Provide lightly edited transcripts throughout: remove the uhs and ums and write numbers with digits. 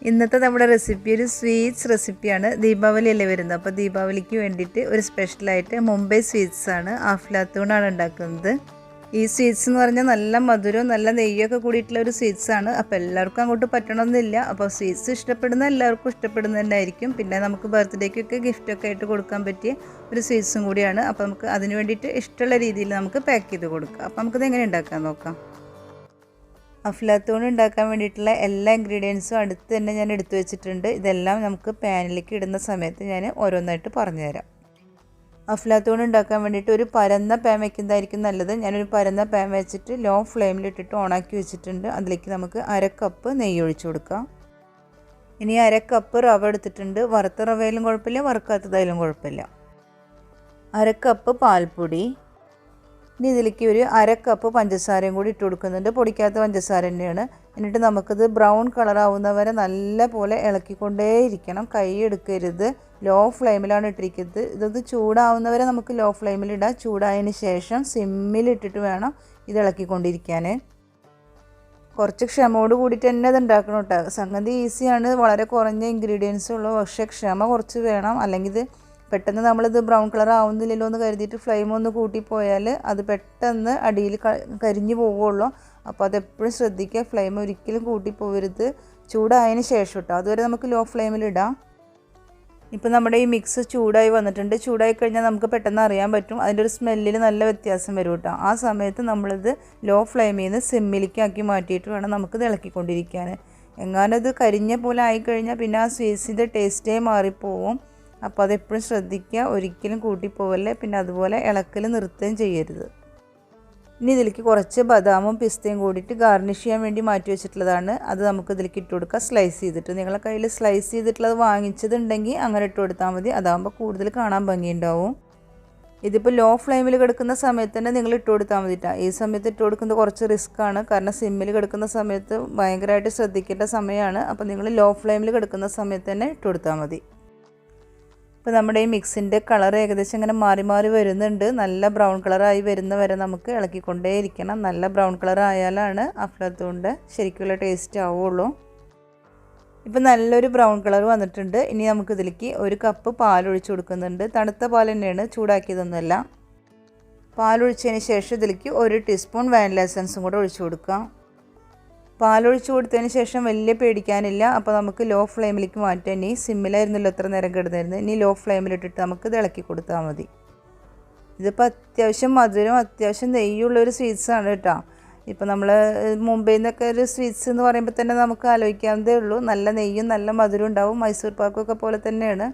ഇന്നത്തെ നമ്മുടെ റെസിപ്പി ഒരു സ്വീറ്റ്സ് റെസിപ്പിയാണ്. ദീപാവലി അല്ലേ വരുന്നത്, അപ്പോൾ ദീപാവലിക്ക് വേണ്ടിയിട്ട് ഒരു സ്പെഷ്യലായിട്ട് മുംബൈ സ്വീറ്റ്സ് ആണ്, ആഫ്ലാത്തൂണാണ് ഉണ്ടാക്കുന്നത്. ഈ സ്വീറ്റ്സ് എന്ന് പറഞ്ഞാൽ നല്ല മധുരവും നല്ല നെയ്യൊക്കെ കൂടിയിട്ടുള്ള ഒരു സ്വീറ്റ്സ് ആണ്. അപ്പോൾ എല്ലാവർക്കും അങ്ങോട്ട് പറ്റണമെന്നില്ല. അപ്പോൾ സ്വീറ്റ്സ് ഇഷ്ടപ്പെടുന്ന എല്ലാവർക്കും ഇഷ്ടപ്പെടുന്നത് തന്നെയായിരിക്കും. പിന്നെ നമുക്ക് ബർത്ത്ഡേക്കൊക്കെ ഗിഫ്റ്റൊക്കെ ആയിട്ട് കൊടുക്കാൻ പറ്റിയ ഒരു സ്വീറ്റ്സും കൂടിയാണ്. അപ്പോൾ നമുക്ക് അതിന് വേണ്ടിയിട്ട് ഇഷ്ടമുള്ള രീതിയിൽ നമുക്ക് പാക്ക് ചെയ്ത് കൊടുക്കാം. അപ്പോൾ നമുക്കത് എങ്ങനെ ഉണ്ടാക്കാൻ നോക്കാം. അഫ്ലാത്തൂൺ ഉണ്ടാക്കാൻ വേണ്ടിയിട്ടുള്ള എല്ലാ ഇൻഗ്രീഡിയൻസും അടുത്ത് തന്നെ ഞാൻ എടുത്തു വെച്ചിട്ടുണ്ട്. ഇതെല്ലാം നമുക്ക് പാനിലേക്ക് ഇടുന്ന സമയത്ത് ഞാൻ ഓരോന്നായിട്ട് പറഞ്ഞുതരാം. അഫ്ലാത്തൂൺ ഉണ്ടാക്കാൻ വേണ്ടിയിട്ട് ഒരു പരന്ന പാൻ വയ്ക്കുന്നതായിരിക്കും നല്ലത്. ഞാനൊരു പരന്ന പാൻ വെച്ചിട്ട് ലോ ഫ്ലെയിമിലിട്ടിട്ട് ഓണാക്കി വെച്ചിട്ടുണ്ട്. അതിലേക്ക് നമുക്ക് 1/2 കപ്പ് നെയ്യ് ഒഴിച്ചു കൊടുക്കാം. ഇനി 1/2 കപ്പ് റവ എടുത്തിട്ടുണ്ട്. വറുത്ത റവയിലും കുഴപ്പമില്ല, വറുക്കാത്തതായാലും കുഴപ്പമില്ല. 1/2 കപ്പ് പാൽപ്പൊടി. ഇനി ഇതിലേക്ക് ഒരു 1/2 കപ്പ് പഞ്ചസാരയും കൂടി ഇട്ട് കൊടുക്കുന്നുണ്ട്. പൊടിക്കാത്ത പഞ്ചസാര തന്നെയാണ്. എന്നിട്ട് നമുക്കിത് ബ്രൗൺ കളറാവുന്നവരെ നല്ല പോലെ ഇളക്കിക്കൊണ്ടേയിരിക്കണം. കൈ എടുക്കരുത്. ലോ ഫ്ലെയിമിലാണ് ഇട്ടിരിക്കുന്നത്. ഇതൊന്ന് ചൂടാവുന്നവരെ നമുക്ക് ലോ ഫ്ലെയിമിലിടാം. ചൂടായതിന് ശേഷം സിമ്മിലിട്ടിട്ട് വേണം ഇത് ഇളക്കിക്കൊണ്ടിരിക്കാൻ. കുറച്ച് ക്ഷമയോട് കൂടിയിട്ട് തന്നെ ഇത് ഉണ്ടാക്കണം കേട്ടോ. സംഗതി ഈസിയാണ്, വളരെ കുറഞ്ഞ ഇൻഗ്രീഡിയൻസ് ഉള്ളൂ. പക്ഷേ ക്ഷമ കുറച്ച് വേണം. അല്ലെങ്കിൽ ഇത് പെട്ടെന്ന് നമ്മളിത് ബ്രൗൺ കളർ ആവുന്നില്ലല്ലോ എന്ന് കരുതിയിട്ട് ഫ്ലെയിം ഒന്ന് കൂട്ടിപ്പോയാൽ അത് പെട്ടെന്ന് അടിയിൽ കരിഞ്ഞു പോവുകയുള്ളൂ. അപ്പോൾ അതെപ്പോഴും ശ്രദ്ധിക്കുക. ഫ്ലെയിം ഒരിക്കലും കൂട്ടിപ്പോവരുത്. ചൂടായതിന് ശേഷം കേട്ടോ. അതുവരെ നമുക്ക് ലോ ഫ്ലെയിമിലിടാം. ഇപ്പോൾ നമ്മുടെ ഈ മിക്സ് ചൂടായി വന്നിട്ടുണ്ട്. ചൂടായി കഴിഞ്ഞാൽ നമുക്ക് പെട്ടെന്ന് അറിയാൻ പറ്റും. അതിൻ്റെ ഒരു സ്മെല്ലിൽ നല്ല വ്യത്യാസം വരും കേട്ടോ. ആ സമയത്ത് നമ്മളിത് ലോ ഫ്ലെയിമിൽ നിന്ന് സിമ്മിലേക്കാക്കി മാറ്റിയിട്ട് വേണം നമുക്കിത് ഇളക്കിക്കൊണ്ടിരിക്കാൻ. എങ്ങാനും ഇത് കരിഞ്ഞ പോലെ ആയിക്കഴിഞ്ഞാൽ പിന്നെ ആ സ്വീറ്റ്സിൻ്റെ ടേസ്റ്റേ മാറിപ്പോവും. അപ്പോൾ അതെപ്പോഴും ശ്രദ്ധിക്കുക. ഒരിക്കലും കൂട്ടിപ്പോവല്ലേ. പിന്നെ അതുപോലെ ഇളക്കൽ നിർത്തുകയും ചെയ്യരുത്. ഇനി ഇതിലേക്ക് കുറച്ച് ബദാമും പിസ്തയും കൂടിയിട്ട് ഗാർണിഷ് ചെയ്യാൻ വേണ്ടി മാറ്റി വെച്ചിട്ടുള്ളതാണ്. അത് നമുക്ക് ഇതിലേക്ക് ഇട്ട് കൊടുക്കുക. സ്ലൈസ് ചെയ്തിട്ട് നിങ്ങളുടെ കയ്യിൽ സ്ലൈസ് ചെയ്തിട്ടുള്ളത് വാങ്ങിച്ചതുണ്ടെങ്കിൽ അങ്ങനെ ഇട്ട് കൊടുത്താൽ മതി. അതാകുമ്പോൾ കൂടുതൽ കാണാൻ ഭംഗിയുണ്ടാവും. ഇതിപ്പോൾ ലോ ഫ്ലെയിമിൽ കിടക്കുന്ന സമയത്ത് തന്നെ നിങ്ങൾ ഇട്ട് കൊടുത്താൽ മതിട്ടാ. ഈ സമയത്ത് ഇട്ട് കൊടുക്കുന്നത് കുറച്ച് റിസ്ക്കാണ്. കാരണം സിമ്മിൽ കിടക്കുന്ന സമയത്ത് ഭയങ്കരമായിട്ട് ശ്രദ്ധിക്കേണ്ട സമയമാണ്. അപ്പോൾ നിങ്ങൾ ലോ ഫ്ലെയിമിൽ കിടക്കുന്ന സമയത്ത് തന്നെ ഇട്ട് കൊടുത്താൽ മതി. ഇപ്പോൾ നമ്മുടെ ഈ മിക്സിൻ്റെ കളർ ഏകദേശം ഇങ്ങനെ മാറി മാറി വരുന്നുണ്ട്. നല്ല ബ്രൗൺ കളറായി വരുന്ന വരെ നമുക്ക് ഇളക്കിക്കൊണ്ടേയിരിക്കണം. നല്ല ബ്രൗൺ കളർ ആയാലാണ് അഫ്ലാത്തൂണിൻ്റെ ശരിക്കുള്ള ടേസ്റ്റ് ആവുള്ളൂ. ഇപ്പോൾ നല്ലൊരു ബ്രൗൺ കളർ വന്നിട്ടുണ്ട്. ഇനി നമുക്കിതിലേക്ക് 1 കപ്പ് പാലൊഴിച്ച് കൊടുക്കുന്നുണ്ട്. തണുത്ത പാൽ തന്നെയാണ്, ചൂടാക്കിയതൊന്നുമല്ല. പാലൊഴിച്ചതിന് ശേഷം ഇതിലേക്ക് 1 ടീസ്പൂൺ വാനില എസൻസും കൂടെ ഒഴിച്ച് കൊടുക്കാം. പാലൊഴിച്ച് കൊടുത്തതിന് ശേഷം വലിയ പേടിക്കാനില്ല. അപ്പോൾ നമുക്ക് ലോ ഫ്ലെയിമിലേക്ക് മാറ്റാം. ഇനി സിമ്മിലായിരുന്നല്ലോ എത്ര നേരം കിടന്നിരുന്നത്. ഇനി ലോ ഫ്ലെയിമിലിട്ടിട്ട് നമുക്കിത് ഇളക്കി കൊടുത്താൽ മതി. ഇതിപ്പോൾ അത്യാവശ്യം മധുരം അത്യാവശ്യം നെയ്യുള്ളൊരു സ്വീറ്റ്സാണ് കേട്ടോ. ഇപ്പോൾ നമ്മൾ മുംബൈയിൽ നിന്നൊക്കെ ഒരു സ്വീറ്റ്സ് എന്ന് പറയുമ്പോൾ തന്നെ നമുക്ക് ആലോചിക്കാവുന്നതേ ഉള്ളൂ. നല്ല നെയ്യും നല്ല മധുരം ഉണ്ടാവും. മൈസൂർ പാക്കൊക്കെ പോലെ തന്നെയാണ്.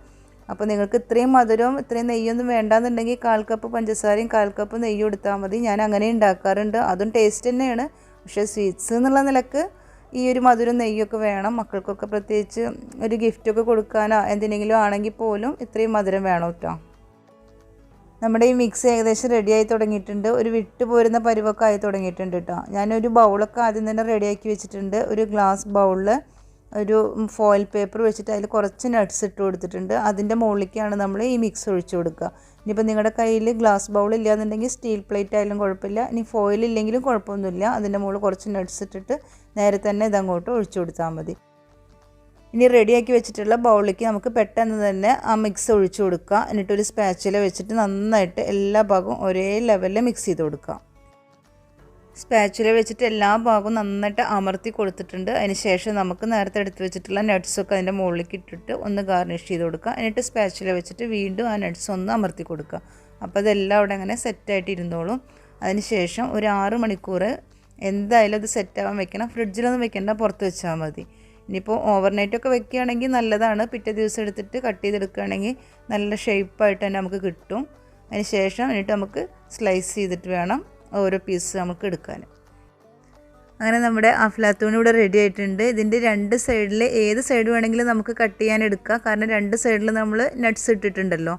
അപ്പോൾ നിങ്ങൾക്ക് ഇത്രയും മധുരവും ഇത്രയും നെയ്യൊന്നും വേണ്ടാന്നുണ്ടെങ്കിൽ 1/4 കപ്പ് പഞ്ചസാരയും 1/4 കപ്പ് നെയ്യും എടുത്താൽ മതി. ഞാൻ അങ്ങനെ ഉണ്ടാക്കാറുണ്ട്. അതും ടേസ്റ്റ് തന്നെയാണ്. പക്ഷേ സ്വീറ്റ്സ് എന്നുള്ള നിലക്ക് ഈ ഒരു മധുരം നെയ്യൊക്കെ വേണം. മക്കൾക്കൊക്കെ പ്രത്യേകിച്ച് ഒരു ഗിഫ്റ്റൊക്കെ കൊടുക്കാനോ എന്തിനെങ്കിലും ആണെങ്കിൽ പോലും ഇത്രയും മധുരം വേണം കേട്ടോ. നമ്മുടെ ഈ മിക്സ് ഏകദേശം റെഡിയായി തുടങ്ങിയിട്ടുണ്ട്. ഒരു വിട്ട് പോരുന്ന പരുവൊക്കെ ആയി തുടങ്ങിയിട്ടുണ്ട് കേട്ടോ. ഞാനൊരു ബൗളൊക്കെ ആദ്യം തന്നെ റെഡിയാക്കി വെച്ചിട്ടുണ്ട്. ഒരു ഗ്ലാസ് ബൗളിൽ ഒരു ഫോയിൽ പേപ്പർ വെച്ചിട്ട് അതിൽ കുറച്ച് നട്ട്സ് ഇട്ട് കൊടുത്തിട്ടുണ്ട്. അതിൻ്റെ മുകളിലേക്കാണ് നമ്മൾ ഈ മിക്സ് ഒഴിച്ചു കൊടുക്കുക. ഇനിയിപ്പോൾ നിങ്ങളുടെ കയ്യിൽ ഗ്ലാസ് ബൗൾ ഇല്ലയെന്നുണ്ടെങ്കിൽ സ്റ്റീൽ പ്ലേറ്റ് ആയാലും കുഴപ്പമില്ല. ഇനി ഫോയിൽ ഇല്ലെങ്കിലും കുഴപ്പമൊന്നുമില്ല. അതിൻ്റെ മുകളിൽ കുറച്ച് നട്ട്സ് ഇട്ടിട്ട് നേരെ തന്നെ ഇതങ്ങോട്ട് ഒഴിച്ചു കൊടുത്താൽ മതി. ഇനി റെഡിയാക്കി വെച്ചിട്ടുള്ള ബൗളിലേക്ക് നമുക്ക് പെട്ടെന്ന് തന്നെ ആ മിക്സ് ഒഴിച്ചു കൊടുക്കുക. എന്നിട്ടൊരു സ്പാച്ചില വെച്ചിട്ട് നന്നായിട്ട് എല്ലാ ഭാഗവും ഒരേ ലെവലിൽ മിക്സ് ചെയ്ത് കൊടുക്കുക. സ്പാച്ചുല വെച്ചിട്ട് എല്ലാ ഭാഗവും നന്നായിട്ട് അമർത്തി കൊടുത്തിട്ടുണ്ട്. അതിന് ശേഷം നമുക്ക് നേരത്തെ എടുത്ത് വെച്ചിട്ടുള്ള നട്ട്സൊക്കെ അതിൻ്റെ മുകളിലേക്ക് ഇട്ടിട്ട് ഒന്ന് ഗാർണിഷ് ചെയ്ത് കൊടുക്കുക. എന്നിട്ട് സ്പാച്ചുല വെച്ചിട്ട് വീണ്ടും ആ നട്ട്സ് ഒന്ന് അമർത്തി കൊടുക്കുക. അപ്പോൾ അതെല്ലാം അവിടെ അങ്ങനെ സെറ്റായിട്ട് ഇരുന്നോളും. അതിന് ശേഷം ഒരു 6 മണിക്കൂർ എന്തായാലും അത് സെറ്റാവാൻ വെക്കണം. ഫ്രിഡ്ജിലൊന്നും വെക്കേണ്ട, പുറത്ത് വെച്ചാൽ മതി. ഇനിയിപ്പോൾ ഓവർനൈറ്റൊക്കെ വെക്കുകയാണെങ്കിൽ നല്ലതാണ്. പിറ്റേ ദിവസം എടുത്തിട്ട് കട്ട് ചെയ്തെടുക്കുകയാണെങ്കിൽ നല്ല ഷേപ്പായിട്ട് തന്നെ നമുക്ക് കിട്ടും. അതിന് ശേഷം എന്നിട്ട് നമുക്ക് സ്ലൈസ് ചെയ്തിട്ട് വേണം ഓരോ പീസ് നമുക്ക് എടുക്കാൻ. അങ്ങനെ നമ്മുടെ അഫ്ലാത്തൂൺ ഇവിടെ റെഡി ആയിട്ടുണ്ട്. ഇതിൻ്റെ 2 സൈഡിൽ ഏത് സൈഡ് വേണമെങ്കിലും നമുക്ക് കട്ട് ചെയ്യാൻ എടുക്കാം. കാരണം 2 സൈഡിൽ നമ്മൾ നട്ട്സ് ഇട്ടിട്ടുണ്ടല്ലോ.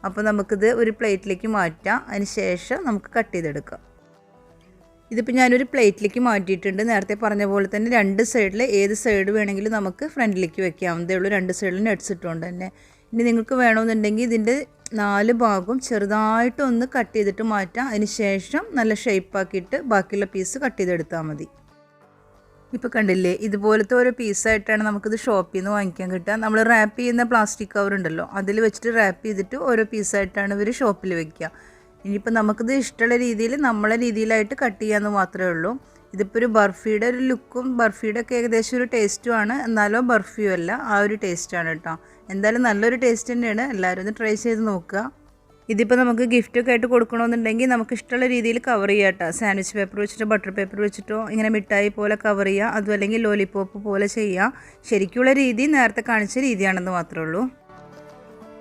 അപ്പോൾ നമുക്കിത് ഒരു പ്ലേറ്റിലേക്ക് മാറ്റാം. അതിന് ശേഷം നമുക്ക് കട്ട് ചെയ്തെടുക്കാം. ഇതിപ്പോൾ ഞാനൊരു പ്ലേറ്റിലേക്ക് മാറ്റിയിട്ടുണ്ട്. നേരത്തെ പറഞ്ഞ പോലെ തന്നെ 2 സൈഡിൽ ഏത് സൈഡ് വേണമെങ്കിലും നമുക്ക് ഫ്രണ്ടിലേക്ക് വെക്കാവുന്നതേ ഉള്ളൂ. 2 സൈഡിൽ നട്ട്സ് ഇട്ടുകൊണ്ട് തന്നെ. ഇനി നിങ്ങൾക്ക് വേണമെന്നുണ്ടെങ്കിൽ ഇതിൻ്റെ 4 ഭാഗവും ചെറുതായിട്ടൊന്ന് കട്ട് ചെയ്തിട്ട് മാറ്റാം. അതിന് ശേഷം നല്ല ഷേപ്പാക്കിയിട്ട് ബാക്കിയുള്ള പീസ് കട്ട് ചെയ്തെടുത്താൽ മതി. ഇപ്പോൾ കണ്ടില്ലേ, ഇതുപോലത്തെ ഓരോ പീസായിട്ടാണ് നമുക്കിത് ഷോപ്പിൽ നിന്ന് വാങ്ങിക്കാൻ കിട്ടുക. നമ്മൾ റാപ്പ് ചെയ്യുന്ന പ്ലാസ്റ്റിക് കവർ ഉണ്ടല്ലോ, അതിൽ വെച്ചിട്ട് റാപ്പ് ചെയ്തിട്ട് ഓരോ പീസായിട്ടാണ് ഇവർ ഷോപ്പിൽ വെക്കുക. ഇനിയിപ്പോൾ നമുക്കിത് ഇഷ്ടമുള്ള രീതിയിൽ നമ്മളെ രീതിയിലായിട്ട് കട്ട് ചെയ്യാമെന്ന് മാത്രമേ ഉള്ളൂ. ഇതിപ്പോൾ ഒരു ബർഫിയുടെ ഒരു ലുക്കും ബർഫിയുടെ ഒക്കെ ഏകദേശം ഒരു ടേസ്റ്റുമാണ്, എന്നാലോ ബർഫിയും അല്ല, ആ ഒരു ടേസ്റ്റാണ് കേട്ടോ. എന്തായാലും നല്ലൊരു ടേസ്റ്റ് തന്നെയാണ്. എല്ലാവരും ഒന്ന് ട്രൈ ചെയ്ത് നോക്കുക. ഇതിപ്പോൾ നമുക്ക് ഗിഫ്റ്റൊക്കെ ആയിട്ട് കൊടുക്കണമെന്നുണ്ടെങ്കിൽ നമുക്ക് ഇഷ്ടമുള്ള രീതിയിൽ കവർ ചെയ്യാം കേട്ടോ. സാൻഡ്വിച്ച് പേപ്പർ വെച്ചിട്ടോ ബട്ടർ പേപ്പർ വെച്ചിട്ടോ ഇങ്ങനെ മിഠായി പോലെ കവർ ചെയ്യുക, അതും അല്ലെങ്കിൽ ലോലിപോപ്പ് പോലെ ചെയ്യുക. ശരിക്കുള്ള രീതി നേരത്തെ കാണിച്ച രീതിയാണെന്ന് മാത്രമേ ഉള്ളൂ.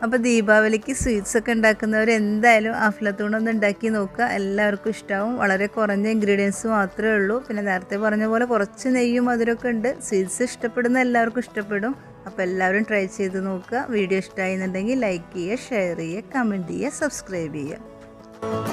അപ്പോൾ ദീപാവലിക്ക് സ്വീറ്റ്സൊക്കെ ഉണ്ടാക്കുന്നവർ എന്തായാലും അഫ്ലത്തൂൺ ഒന്ന് ഉണ്ടാക്കി നോക്കുക. എല്ലാവർക്കും ഇഷ്ടമാവും. വളരെ കുറഞ്ഞ ഇൻഗ്രീഡിയൻസ് മാത്രമേ ഉള്ളൂ. പിന്നെ നേരത്തെ പറഞ്ഞ പോലെ കുറച്ച് നെയ്യും മധുരമൊക്കെ ഉണ്ട്. സ്വീറ്റ്സ് ഇഷ്ടപ്പെടുന്ന എല്ലാവർക്കും ഇഷ്ടപ്പെടും. അപ്പോൾ എല്ലാവരും ട്രൈ ചെയ്ത് നോക്കുക. വീഡിയോ ഇഷ്ടമായിരുന്നുണ്ടെങ്കിൽ ലൈക്ക് ചെയ്യുക, ഷെയർ ചെയ്യുക, കമൻറ്റ് ചെയ്യുക, സബ്സ്ക്രൈബ് ചെയ്യുക.